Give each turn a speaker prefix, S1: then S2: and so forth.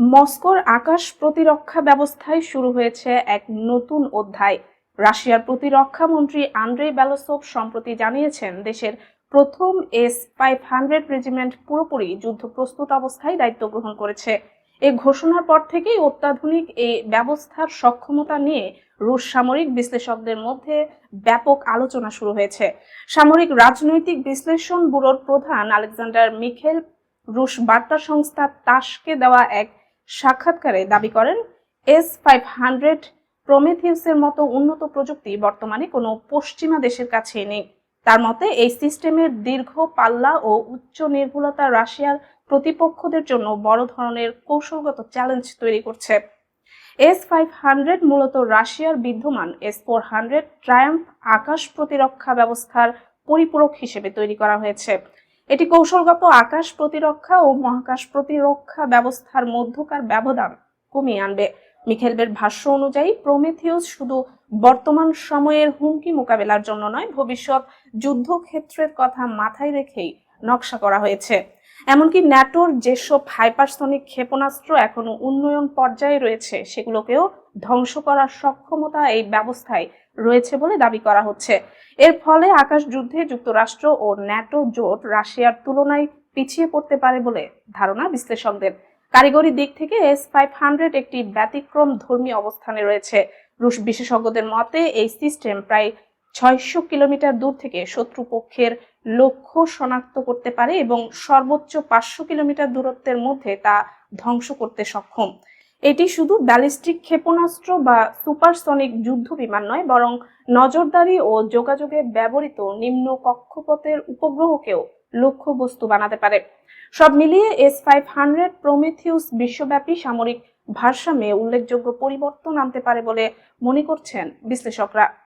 S1: মস্কোর আকাশ প্রতিরক্ষা ব্যবস্থায় শুরু হয়েছে এক নতুন অধ্যায়। রাশিয়ার প্রতিরক্ষা মন্ত্রী আন্দ্রেই বেলোসভ সম্প্রতি জানিয়েছেন, দেশের প্রথম S-500 রেজিমেন্ট পুরোপুরি যুদ্ধপ্রস্তুত অবস্থায় দায়িত্ব গ্রহণ করেছে। এই ঘোষণার পর থেকেই অত্যাধুনিক এই ব্যবস্থার সক্ষমতা নিয়ে রুশ সামরিক বিশ্লেষকদের মধ্যে ব্যাপক আলোচনা শুরু হয়েছে। সামরিক রাজনৈতিক বিশ্লেষণ ব্যুরোর প্রধান আলেকজান্ডার মিখেল রুশ বার্তা সংস্থা তাসকে দেওয়া এক সাক্ষাৎকারে দাবি করেন, S-500 প্রমেথিউসের মতো উন্নত প্রযুক্তি বর্তমানে কোনো পশ্চিমা দেশের কাছেই নেই। তার মতে এই সিস্টেমের দীর্ঘ পাল্লা ও উচ্চ নির্ভুলতা রাশিয়ার প্রতিপক্ষদের জন্য বড় ধরনের কৌশলগত চ্যালেঞ্জ তৈরি করছে। S-500 মূলত রাশিয়ার বিদ্যমান S-400 ট্রায়াম্ফ আকাশ প্রতিরক্ষা ব্যবস্থার পরিপূরক হিসেবে তৈরি করা হয়েছে। এটি কৌশলগত আকাশ প্রতিরক্ষা ও মহাকাশ প্রতিরক্ষা ব্যবস্থার মধ্যকার ব্যবধান কমিয়ে আনবে। মিখেলবের ভাষ্য অনুযায়ী প্রমেথিউস শুধু বর্তমান সময়ের হুমকি মোকাবেলার জন্য নয়, ভবিষ্যৎ যুদ্ধক্ষেত্রের কথা মাথায় রেখেই নকশা করা হয়েছে। এমনকি ন্যাটোর যেসব হাইপারসনিক ক্ষেপণাস্ত্র এখনো উন্নয়ন পর্যায়ে রয়েছে, সেগুলোকেও ধ্বংস করার সক্ষমতা এই ব্যবস্থায় রয়েছে বলে দাবি করা হচ্ছে। এর ফলে আকাশ যুদ্ধে যুক্তরাষ্ট্র ও ন্যাটো জোট রাশিয়ার তুলনায় পিছিয়ে পড়তে পারে বলে ধারণা বিশ্লেষকদের। কারিগরি দিক থেকে S-500 একটি ব্যতিক্রম ধর্মী অবস্থানে রয়েছে। রুশ বিশেষজ্ঞদের মতে এই সিস্টেম প্রায় 600 কিলোমিটার দূর থেকে শত্রুপক্ষের লক্ষ্য শনাক্ত করতে পারে এবং সর্বোচ্চ 500 কিলোমিটার দূরত্বের মধ্যে তা ধ্বংস করতে সক্ষম। এটি শুধু ব্যালিস্টিক ক্ষেপণাস্ত্র বা সুপারসনিক যুদ্ধ বিমান নয়, বরং নজরদারি ও যোগাযোগে ব্যবহৃত নিম্ন কক্ষপথের উপগ্রহকেও লক্ষ্যবস্তু বানাতে পারে। সব মিলিয়ে S-500 প্রমেথিউস বিশ্বব্যাপী সামরিক ভারসাম্যে উল্লেখযোগ্য পরিবর্তন আনতে পারে বলে মনে করছেন বিশ্লেষকরা।